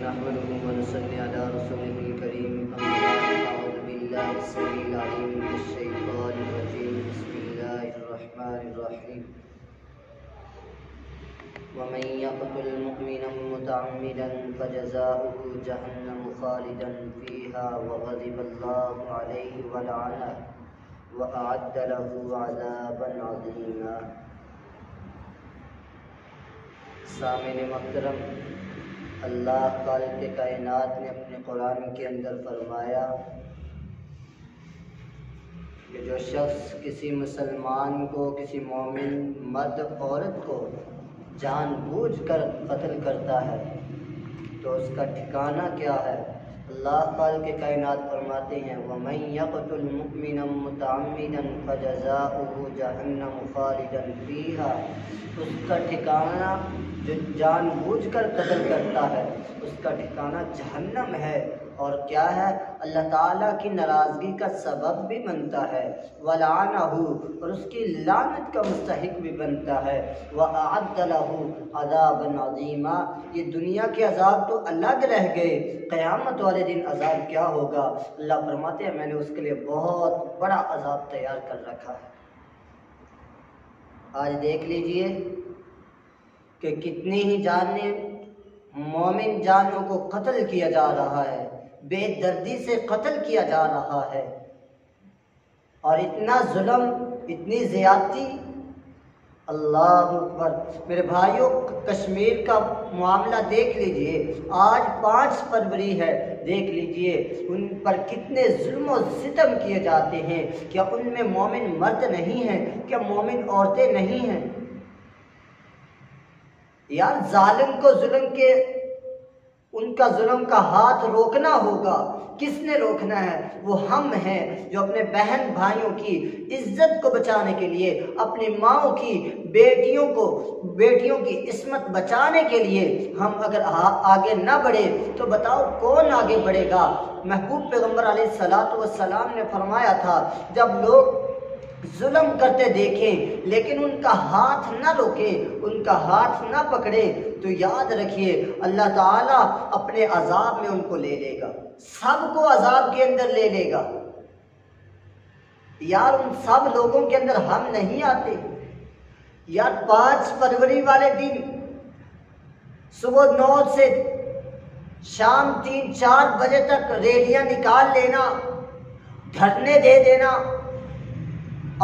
نحمده ونصلي على رسوله الكريم أما بعد أعوذ بالله السميع العليم من الشيطان الرجيم بسم الله الرحمن الرحيم ومن يقتل مؤمنا متعمدا فجزاؤه جهنم خالدا فيها وغضب الله عليه ولعنه وأعد له عذابا عظيما۔ سامعین محترم، اللہ خالق کائنات نے اپنے قرآن کے اندر فرمایا کہ جو شخص کسی مسلمان کو، کسی مومن مرد عورت کو جان بوجھ کر قتل کرتا ہے تو اس کا ٹھکانہ کیا ہے؟ اللہ خالق کائنات فرماتے ہیں وَمَن يَقْتُلْ مُؤْمِنًا مُتَعَمِّدًا فَجَزَاؤُهُ جَهَنَّمُ خَالِدًا فِيهَا، اس کا ٹھکانہ جو جان بوجھ کر قتل کرتا ہے اس کا ٹھکانہ جہنم ہے، اور کیا ہے؟ اللہ تعالیٰ کی ناراضگی کا سبب بھی بنتا ہے، وَلَعَنَهُ، اور اس کی لعنت کا مستحق بھی بنتا ہے، وَأَعَدَّ لَهُ عَذَابًا عَظِيمًا، یہ دنیا کے عذاب تو الگ رہ گئے، قیامت والے دن عذاب کیا ہوگا؟ اللہ فرماتے ہیں میں نے اس کے لیے بہت بڑا عذاب تیار کر رکھا ہے۔ آج دیکھ لیجئے کہ کتنی ہی جانیں، مومن جانوں کو قتل کیا جا رہا ہے، بے دردی سے قتل کیا جا رہا ہے، اور اتنا ظلم، اتنی زیادتی، اللہ اکبر۔ میرے بھائیوں، کشمیر کا معاملہ دیکھ لیجئے، آج 5 فروری ہے، دیکھ لیجئے ان پر کتنے ظلم و ستم کیے جاتے ہیں۔ کیا ان میں مومن مرد نہیں ہیں؟ کیا مومن عورتیں نہیں ہیں؟ یار ظالم کو ظلم کے، ان کا ظلم کا ہاتھ روکنا ہوگا۔ کس نے روکنا ہے؟ وہ ہم ہیں جو اپنے بہن بھائیوں کی عزت کو بچانے کے لیے، اپنی ماؤں کی، بیٹیوں کی عصمت بچانے کے لیے ہم اگر آگے نہ بڑھے تو بتاؤ کون آگے بڑھے گا؟ محبوب پیغمبر علیہ السلام نے فرمایا تھا جب لوگ ظلم کرتے دیکھیں لیکن ان کا ہاتھ نہ روکیں، ان کا ہاتھ نہ پکڑیں، تو یاد رکھیے اللہ تعالیٰ اپنے عذاب میں ان کو لے لے گا، سب کو عذاب کے اندر لے لے گا۔ یار ان سب لوگوں کے اندر ہم نہیں آتے۔ یار 5 فروری والے دن صبح 9 سے شام 3-4 بجے تک ریلیاں نکال لینا، دھرنے دے دینا،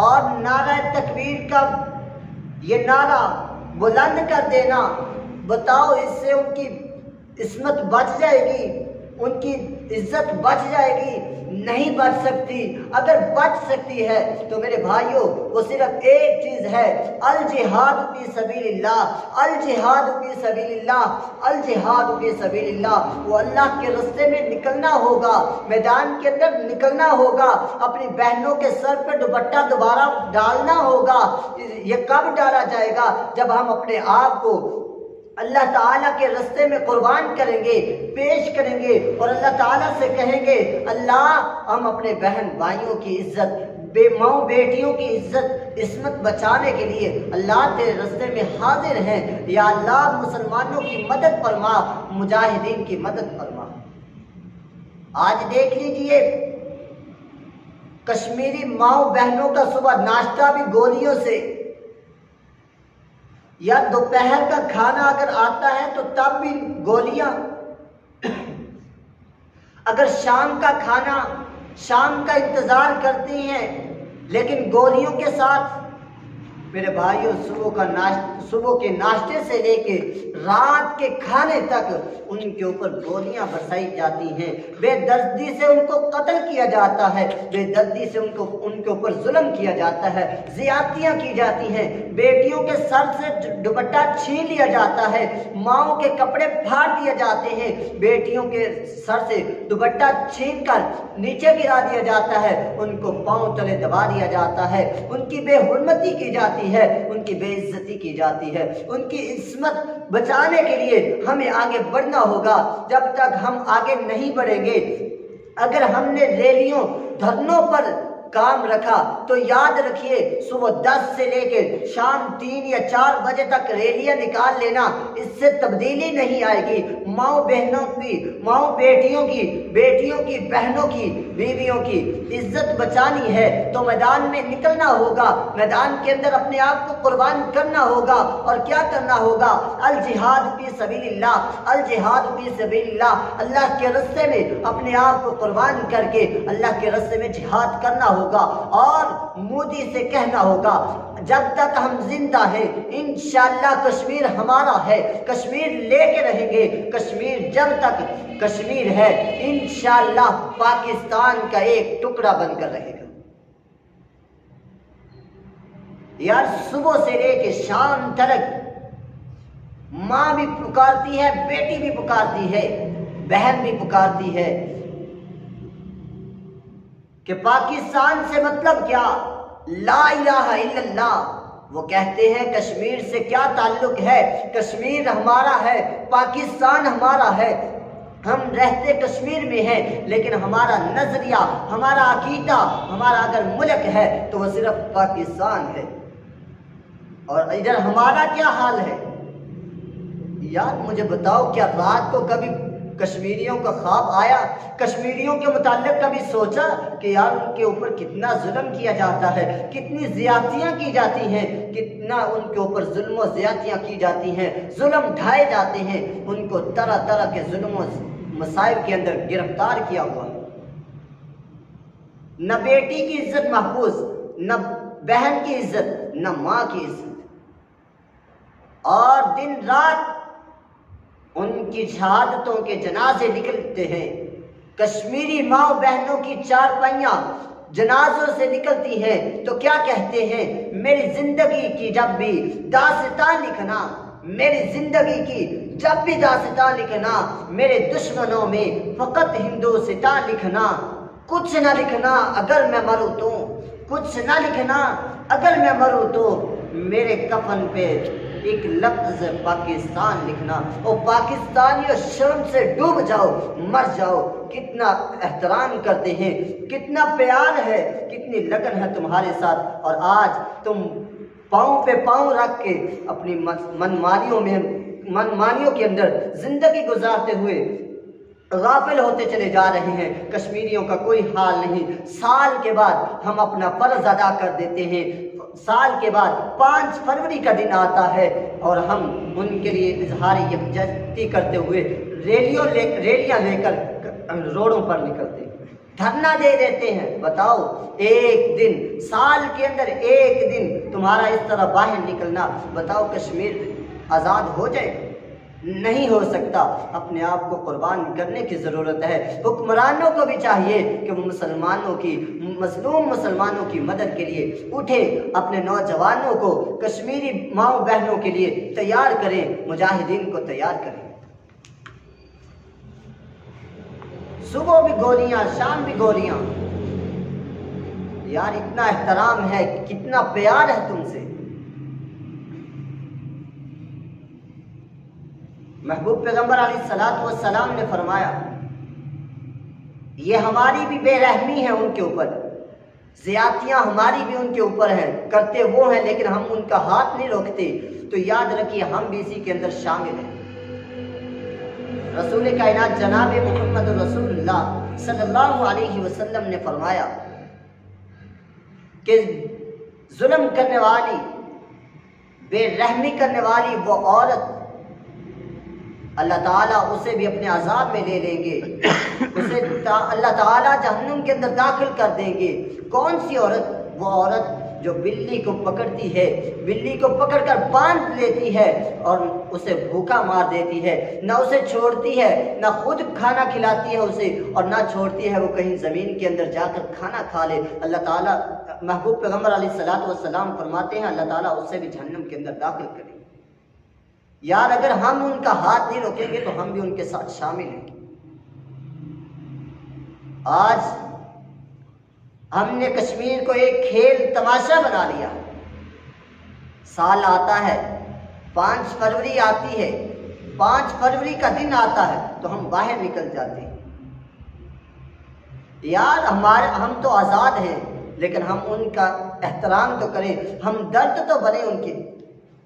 اور نعرہ تکبیر کا یہ نعرہ بلند کر دینا، بتاؤ اس سے ان کی عصمت بچ جائے گی؟ ان کی عزت بچ جائے گی؟ نہیں بچ سکتی۔ اگر بچ سکتی ہے تو میرے بھائیوں وہ صرف ایک چیز ہے، الجہاد فی سبیل اللہ، الجہاد فی سبیل اللہ، الجہاد فی سبیل اللہ۔ وہ اللہ کے راستے میں نکلنا ہوگا، میدان کے اندر نکلنا ہوگا، اپنی بہنوں کے سر پہ دوپٹہ دوبارہ ڈالنا ہوگا۔ یہ کب ڈالا جائے گا؟ جب ہم اپنے آپ کو اللہ تعالیٰ کے راستے میں قربان کریں گے، پیش کریں گے، اور اللہ تعالیٰ سے کہیں گے اللہ ہم اپنے بہن بھائیوں کی عزت، ماؤں بیٹیوں کی عزت عصمت بچانے کے لیے اللہ تیرے راستے میں حاضر ہیں، یا اللہ مسلمانوں کی مدد فرما، مجاہدین کی مدد فرما۔ آج دیکھ لیجئے کشمیری ماؤں بہنوں کا صبح ناشتہ بھی گولیوں سے، یا دوپہر کا کھانا اگر آتا ہے تو تب بھی گولیاں، اگر شام کا کھانا، شام کا انتظار کرتی ہیں لیکن گولیوں کے ساتھ۔ میرے بھائیوں صبح کے ناشتے سے لے کے رات کے کھانے تک ان کے اوپر گولیاں برسائی جاتی ہیں، بے دردی سے ان کو قتل کیا جاتا ہے، بے دردی سے ان کے اوپر ظلم کیا جاتا ہے، زیادتیاں کی جاتی ہیں، بیٹیوں کے سر سے دوپٹہ چھین لیا جاتا ہے، ماؤں کے کپڑے پھاڑ دیے جاتے ہیں، بیٹیوں کے سر سے دوپٹہ چھین کر نیچے گرا دیا جاتا ہے، ان کو پاؤں تلے دبا دیا جاتا ہے، ان کی بے حرمتی کی جاتی ہے، ان کی بے عزتی کی جاتی ہے۔ ان کی عصمت بچانے کے لیے ہمیں آگے بڑھنا ہوگا۔ جب تک ہم آگے نہیں بڑھیں گے، اگر ہم نے ریلیوں، دھرنوں پر کام رکھا تو یاد رکھیے صبح 10 سے لے کے شام 3 یا 4 بجے تک ریلیاں نکال لینا، اس سے تبدیلی نہیں آئے گی۔ ماؤں بہنوں کی، ماؤں بیٹیوں کی، بیٹیوں کی بہنوں کی، بیویوں کی عزت بچانی ہے تو میدان میں نکلنا ہوگا، میدان کے اندر اپنے آپ کو قربان کرنا ہوگا۔ اور کیا کرنا ہوگا؟ الجہاد فی سبیل اللہ، الجہاد فی سبیل اللہ، اللہ کے راستے میں اپنے آپ کو قربان کر کے اللہ کے راستے میں جہاد کرنا ہوگا۔ اور مودی سے کہنا ہوگا جب تک ہم زندہ ہیں انشاءاللہ کشمیر ہمارا ہے، کشمیر لے کے رہیں گے، کشمیر جب تک کشمیر ہے انشاءاللہ پاکستان کا ایک ٹکڑا بن کر رہے گا۔ یار صبح سے لے کے شام تک ماں بھی پکارتی ہے، بیٹی بھی پکارتی ہے، بہن بھی پکارتی ہے کہ پاکستان سے مطلب کیا؟ لا الہ الا اللہ۔ وہ کہتے ہیں کشمیر سے کیا تعلق ہے؟ کشمیر ہمارا ہے، پاکستان ہمارا ہے، ہم رہتے کشمیر میں ہیں لیکن ہمارا نظریہ، ہمارا عقیدہ، ہمارا اگر ملک ہے تو وہ صرف پاکستان ہے۔ اور ادھر ہمارا کیا حال ہے؟ یار مجھے بتاؤ، کیا رات کو کبھی کشمیریوں کا خواب آیا؟ کشمیریوں کے متعلق کبھی سوچا کہ یار ان کے اوپر کتنا ظلم کیا جاتا ہے، کتنی زیادتیاں کی جاتی ہیں، کتنا ان کے اوپر ظلم و زیادتیاں کی جاتی ہیں، ظلم ڈھائے جاتے ہیں، ان کو طرح طرح کے ظلم و مصائب کے اندر گرفتار کیا ہوا۔ نہ بیٹی کی عزت محفوظ، نہ بہن کی عزت، نہ ماں کی عزت، اور دن رات ان کی شہادتوں کے جنازے نکلتے ہیں۔ کشمیری ماں بہنوں کی چارپائیاں جنازوں سے نکلتی ہیں تو کیا کہتے ہیں؟ میری زندگی کی جب بھی داستان لکھنا، میری زندگی کی جب بھی داستان لکھنا، میرے دشمنوں میں فقط ہندوستان لکھنا، کچھ نہ لکھنا اگر میں مروں تو، کچھ نہ لکھنا اگر میں مروں تو، میرے کفن پہ ایک لفظ پاکستان لکھنا۔ اور پاکستانیوں شرم سے ڈوب جاؤ، مر جاؤ۔ کتنا احترام کرتے ہیں، کتنا پیار ہے، کتنی لگن ہے تمہارے ساتھ، اور آج تم پاؤں پہ پاؤں رکھ کے اپنی منمانیوں کے اندر زندگی گزارتے ہوئے غافل ہوتے چلے جا رہے ہیں۔ کشمیریوں کا کوئی حال نہیں۔ سال کے بعد ہم اپنا فرض ادا کر دیتے ہیں، سال کے بعد 5 فروری کا دن آتا ہے اور ہم ان کے لیے اظہار یکجہتی کرتے ہوئے ریلیاں لے کر روڈوں پر نکلتے ہیں، دھرنا دے دیتے ہیں۔ بتاؤ ایک دن، سال کے اندر ایک دن تمہارا اس طرح باہر نکلنا، بتاؤ کشمیر آزاد ہو جائے؟ نہیں ہو سکتا۔ اپنے آپ کو قربان کرنے کی ضرورت ہے۔ حکمرانوں کو بھی چاہیے کہ وہ مظلوم مسلمانوں کی مدد کے لیے اٹھے، اپنے نوجوانوں کو کشمیری ماؤں بہنوں کے لیے تیار کریں، مجاہدین کو تیار کریں۔ صبح بھی گولیاں، شام بھی گولیاں۔ یار اتنا احترام ہے، کتنا پیار ہے تم سے۔ محبوب پیغمبر علیہ السلام نے فرمایا یہ ہماری بھی بے رحمی ہے ان کے اوپر، زیادتیاں ہماری بھی ان کے اوپر ہیں، کرتے وہ ہیں لیکن ہم ان کا ہاتھ نہیں روکتے، تو یاد رکھیے ہم بھی اسی کے اندر شامل ہیں۔ رسول کائنات جناب محمد رسول اللہ صلی اللہ علیہ وسلم نے فرمایا کہ ظلم کرنے والی، بے رحمی کرنے والی وہ عورت، اللہ تعالیٰ اسے بھی اپنے عذاب میں لے لیں گے، اسے اللہ تعالیٰ جہنم کے اندر داخل کر دیں گے۔ کون سی عورت؟ وہ عورت جو بلی کو پکڑتی ہے، بلی کو پکڑ کر باندھ لیتی ہے اور اسے بھوکا مار دیتی ہے، نہ اسے چھوڑتی ہے، نہ خود کھانا کھلاتی ہے اسے، اور نہ چھوڑتی ہے وہ کہیں زمین کے اندر جا کر کھانا کھا لے۔ اللہ تعالیٰ، محبوب پیغمبر علیہ السلام فرماتے ہیں اللہ تعالیٰ اسے بھی جہنم کے اندر داخل کرے۔ یار اگر ہم ان کا ہاتھ نہیں روکیں گے تو ہم بھی ان کے ساتھ شامل ہیں۔ آج ہم نے کشمیر کو ایک کھیل تماشا بنا لیا۔ سال آتا ہے، 5 فروری آتی ہے، 5 فروری کا دن آتا ہے تو ہم باہر نکل جاتے ہیں۔ یار ہم تو آزاد ہیں، لیکن ہم ان کا احترام تو کریں، ہم درد تو بنیں ان کے۔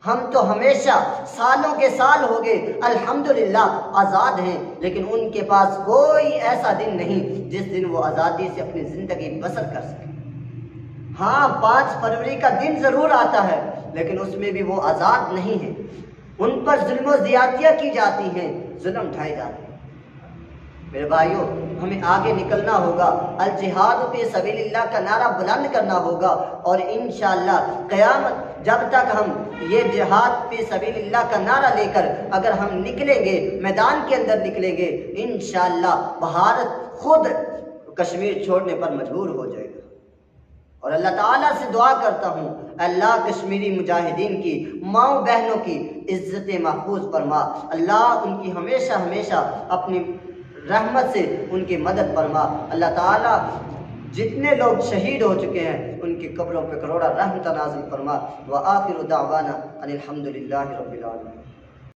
ہم تو ہمیشہ سالوں کے سال ہو گئے الحمدللہ آزاد ہیں، لیکن ان کے پاس کوئی ایسا دن نہیں جس دن وہ آزادی سے اپنی زندگی بسر کر سکے۔ ہاں 5 فروری کا دن ضرور آتا ہے، لیکن اس میں بھی وہ آزاد نہیں ہیں، ان پر ظلم و زیادتیاں کی جاتی ہیں، ظلم ڈھائے جاتے ہیں۔ میرے بھائیوں، ہمیں آگے نکلنا ہوگا، الجہاد فی سبیل اللہ کا نعرہ بلند کرنا ہوگا، اور انشاءاللہ قیامت جب تک ہم یہ جہاد فی سبیل اللہ کا نعرہ لے کر اگر ہم نکلیں گے، میدان کے اندر نکلیں گے، انشاءاللہ بھارت خود کشمیر چھوڑنے پر مجبور ہو جائے گا۔ اور اللہ تعالیٰ سے دعا کرتا ہوں، اللہ کشمیری مجاہدین کی ماؤں بہنوں کی عزت محفوظ فرما، اللہ ان کی ہمیشہ ہمیشہ اپنی رحمت سے ان کی مدد فرما۔ اللہ تعالیٰ جتنے لوگ شہید ہو چکے ہیں ان کی قبروں پہ کروڑا رحمت نازل فرما۔ وآخر دعوانا ان الحمدللہ رب العالمین۔